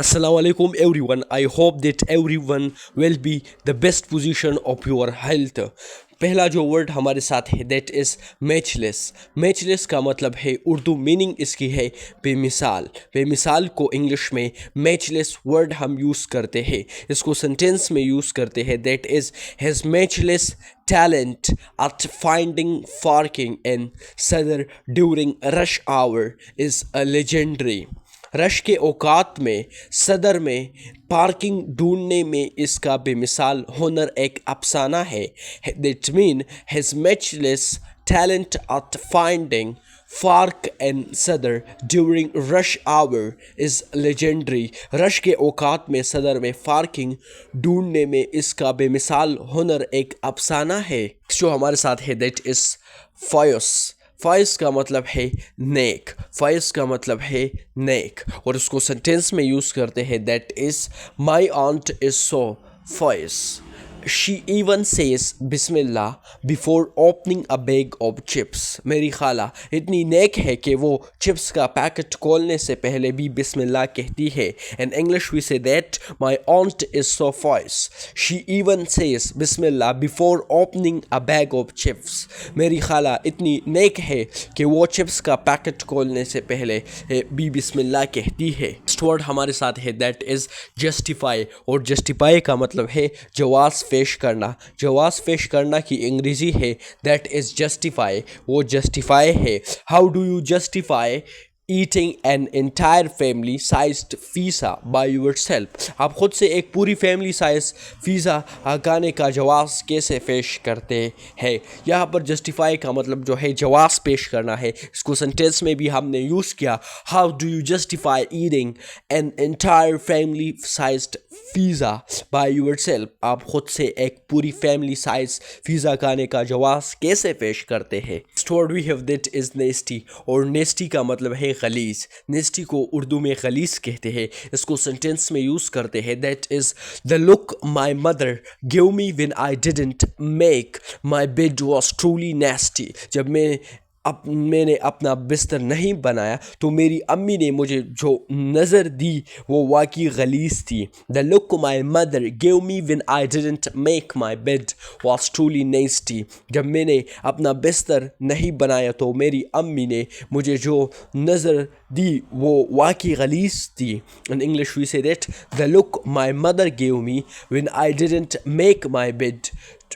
Assalamualaikum everyone. I hope that everyone will be the best position of your health. पहला जो word हमारे साथ है दैट इज़ मैचलेस। मैचलेस का मतलब है उर्दू मीनिंग इसकी है बेमिसाल। बेमिसाल को इंग्लिश में मैचलेस वर्ड हम यूज़ करते हैं। इसको सेंटेंस में यूज़ करते हैं that is has matchless talent at finding parking in Sadr during rush hour is a legendary। Rush के औकात में सदर में पार्किंग ढूंढने में इसका बेमिसाल हुनर एक अफसाना है। That mean his matchless talent at finding park and सदर during rush hour is legendary. Rush के औकात में सदर में पार्किंग ढूंढने में इसका बेमिसाल हुनर एक अफसाना है। जो हमारे साथ है दैट इज़ फायस। फाइस का मतलब है नेक। फाइस का मतलब है नेक और उसको सेंटेंस में यूज़ करते हैं that is my aunt is so pious she even says बिस्मिल्लाह before opening a bag of chips. मेरी खाला इतनी नेक है कि वो चिप्स का पैकेट खोलने से पहले भी बिस्मिल्लाह कहती है। In English we say that my aunt is so pious she even says बिस्मिल्लाह before opening a bag of chips. मेरी खाला इतनी नेक है कि वो चिप्स का पैकेट खोलने से पहले भी बिस्मिल्लाह कहती है। नेक्स्ट वर्ड हमारे साथ है दैट इज़ जस्टिफाई और जस्टिफाई का मतलब है जवाज़ पेश करना। जवाज़ पेश करना की अंग्रेज़ी है दैट इज़ जस्टिफाई। वो जस्टिफाई है। How do you justify eating an entire family sized pizza by yourself. आप खुद से एक पूरी फैमिली साइज पिज़्ज़ा खाने का जवाब कैसे पेश करते हैं। यहाँ पर जस्टिफाई का मतलब जो है जवाब पेश करना है। इसको सेंटेंस में भी हमने यूज़ किया। How do you justify eating an entire family sized pizza by yourself. आप खुद से एक पूरी फैमिली साइज पिज़्ज़ा खाने का जवाब कैसे पेश करते हैं। Next word we have that is nasty और नेस्टी का मतलब है गलीज़। नेस्टी को उर्दू में गलीज़ कहते हैं। इसको सेंटेंस में यूज़ करते हैं that is the look my mother give me when I didn't make my bed was truly nasty. जब मैंने अपना बिस्तर नहीं बनाया तो मेरी अम्मी ने मुझे जो नज़र दी वो वाकई गलीज़ थी। The look my mother give me when I didn't make my bed was truly nasty. जब मैंने अपना बिस्तर नहीं बनाया तो मेरी अम्मी ने मुझे जो नज़र दी वो वाकई गलीज़ थी। In English we say that the look my mother give me when I didn't make my bed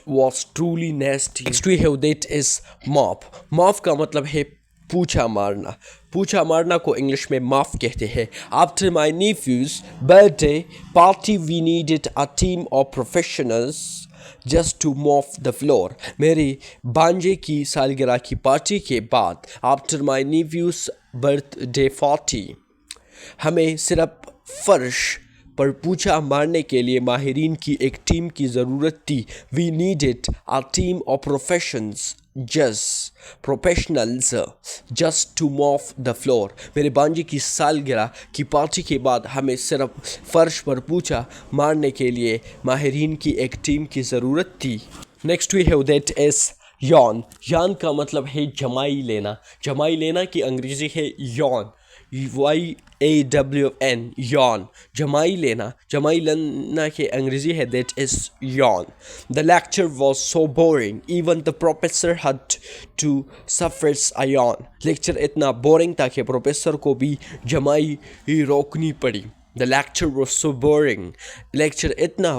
was truly nasty. Next we have that is mop. Mop का मतलब है पूछा मारना। पूछा मारना को इंग्लिश में माफ कहते हैं। After my nephew's birthday party we needed a team of professionals just to mop the floor. मेरी भांजे की सालगिरह की पार्टी के बाद After my nephew's birthday party हमें सिर्फ फर्श पर पूछा मारने के लिए माहिरीन की एक टीम की ज़रूरत थी। We needed a team of professionals just to mop the floor. मेरे बांजी की सालगिरह की पार्टी के बाद हमें सिर्फ फर्श पर पूछा मारने के लिए माहिरीन की एक टीम की ज़रूरत थी। Next we have that is yawn. Yawn का मतलब है जमाई लेना। जमाई लेना की अंग्रेज़ी है यॉन। YAWN yawn। जमाई लेना के अंग्रेज़ी है that is yawn। The lecture was so boring even the professor had to suffer a yawn। Lecture इतना बोरिंग था कि प्रोफेसर को भी जमाई रोकनी पड़ी। The lecture was so boring। Lecture इतना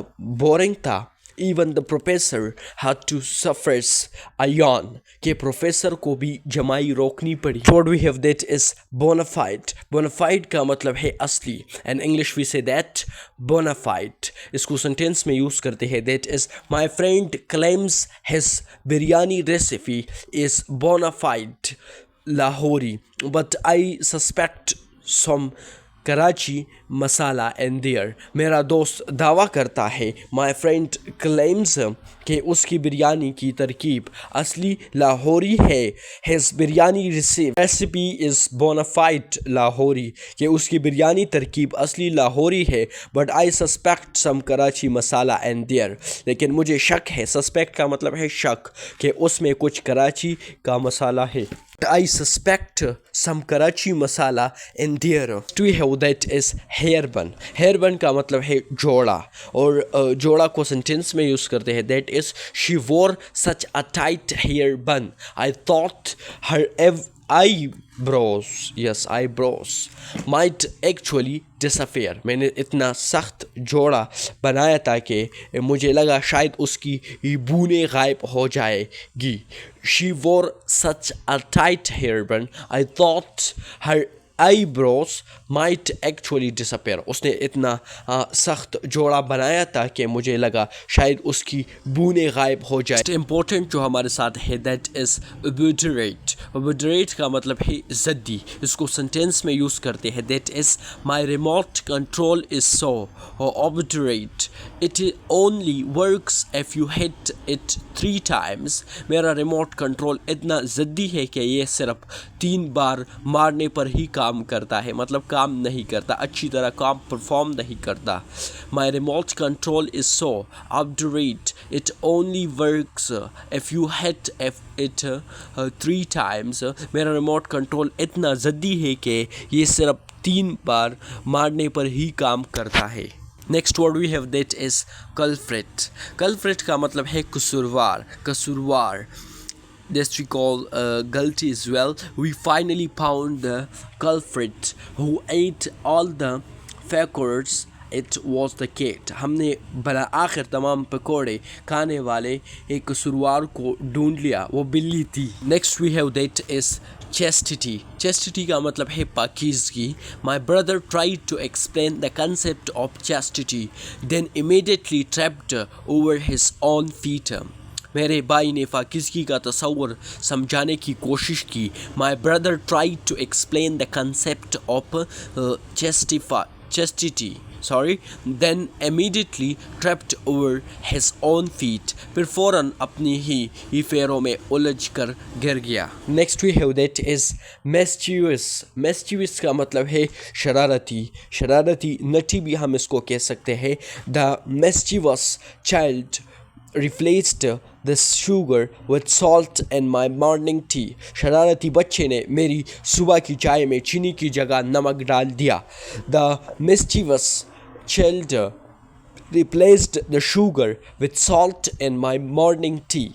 बोरिंग था even the professor had to suffer a yawn कि प्रोफेसर को भी जमाई रोकनी पड़ी। What we have that is bona fide। bona fide का मतलब है असली। and English we say that bona fide। इसको सेंटेंस में यूज़ करते हैं that is my friend claims his biryani recipe is bona fide Lahori but I suspect some Karachi masala and there. मेरा दोस्त दावा करता है माई फ्रेंड क्लेम्स कि उसकी बिरयानी की तरकीब असली लाहौरी है। His biryani recipe is bona fide Lahori कि उसकी बिरयानी तरकीब असली लाहौरी है। But I suspect some Karachi masala and there. लेकिन मुझे शक है। सस्पेक्ट का मतलब है शक कि उसमें कुछ कराची का मसाला है। I suspect some Karachi masala in there. We have that is hair bun. Hair bun का मतलब है जोड़ा, और जोड़ा को सेंटेंस में यूज़ करते हैं. That is, she wore such a tight hair bun. I thought her eyebrows, yes, eyebrows might actually disappear. मैंने इतना सख्त जोड़ा बनाया था कि मुझे लगा शायद उसकी बूनें गायब हो जाएगी. She wore such a tight hair bun. I thought her eyebrows might actually disappear. उसने इतना सख्त जोड़ा बनाया था कि मुझे लगा शायद उसकी बूनें गायब हो जाए. इम्पोर्टेंट जो हमारे साथ है that is obliterate. obliterate का मतलब है जद्दी. इसको सेंटेंस में यूज़ करते हैं. that is, my remote control is so obliterate. it only works if you hit it 3 times. मेरा रिमोट कंट्रोल इतना जद्दी है कि ये सिर्फ 3 बार मारने पर ही काम करता है, मतलब काम नहीं करता, अच्छी तरह काम परफॉर्म नहीं करता. My remote control is so obdurate. It only works if you hit it 3 times. मेरा रिमोट कंट्रोल इतना जद्दी है कि ये सिर्फ 3 बार मारने पर ही काम करता है. Next word we have that is culprit. Culprit का मतलब है कसूरवार, कसूरवार. This we call guilty as well. We finally found the culprit who ate all the fakers. It was the cat. हमने बला आखिर तमाम पकौड़े खाने वाले एक कसूरवार को ढूंढ लिया, वो बिल्ली थी. Next we have that is chastity. chastity का मतलब है पाकीज़गी. My brother tried to explain the concept of chastity, then immediately tripped over his own feet. मेरे भाई ने पाकीज़गी का तस्वुर समझाने की कोशिश की. My brother tried to explain the concept of chastity, then immediately tripped over his own feet. फिर फ़ौरन अपनी ही पैरों में उलझ कर गिर गया. Next we have that is mischievous. mischievous का मतलब है शरारती, शरारती, नटी भी हम इसको कह सकते हैं. The mischievous child replaced the sugar with salt in my morning tea. शरारती बच्चे ने मेरी सुबह की चाय में चीनी की जगह नमक डाल दिया. The mischievous child replaced the sugar with salt in my morning tea.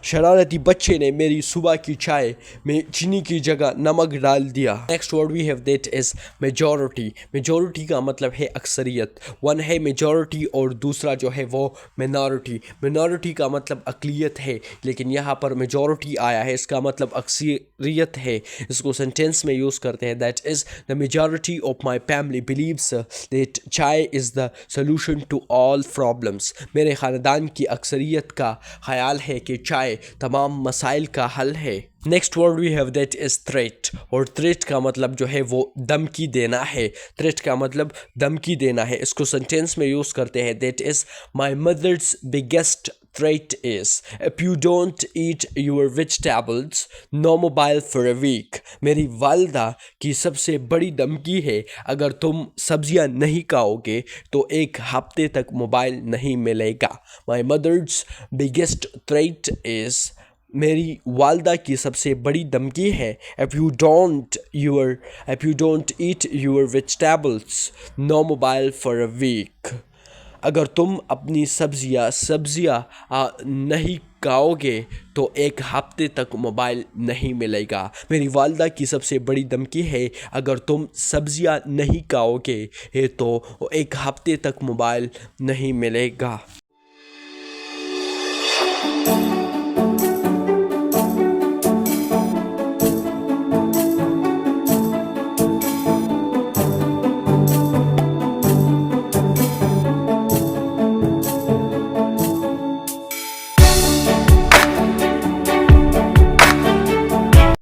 शरारती बच्चे ने मेरी सुबह की चाय में चीनी की जगह नमक डाल दिया. Next word we have that is majority. Majority का मतलब है अक्सरियत. वन है मेजॉरिटी और दूसरा जो है वो मिनॉरिटी. मिनॉरिटी का मतलब अक़लियत है, लेकिन यहाँ पर मेजॉरिटी आया है, इसका मतलब अक्सरियत है. इसको सेंटेंस में यूज़ करते हैं. That is the majority of my family believes that chai is the solution to all problems. मेरे ख़ानदान की अक्सरियत का ख्याल है कि चाय तमाम मसाइल का हल है. Next word we have that is threat. और थ्रेट का मतलब जो है वो धमकी देना है. थ्रेट का मतलब धमकी देना है. इसको सेंटेंस में यूज़ करते हैं. That is my mother's biggest threat is if you don't eat your vegetables, no mobile for a week. मेरी वालदा की सबसे बड़ी धमकी है, अगर तुम सब्जियां नहीं खाओगे तो एक हफ्ते तक मोबाइल नहीं मिलेगा. My mother's biggest threat is, मेरी वालदा की सबसे बड़ी धमकी है, if you don't eat your vegetables, no mobile for a week. अगर तुम अपनी सब्जियां नहीं खाओगे तो एक हफ्ते तक मोबाइल नहीं मिलेगा. मेरी वालदा की सबसे बड़ी धमकी है, अगर तुम सब्जियां नहीं खाओगे तो एक हफ्ते तक मोबाइल नहीं मिलेगा.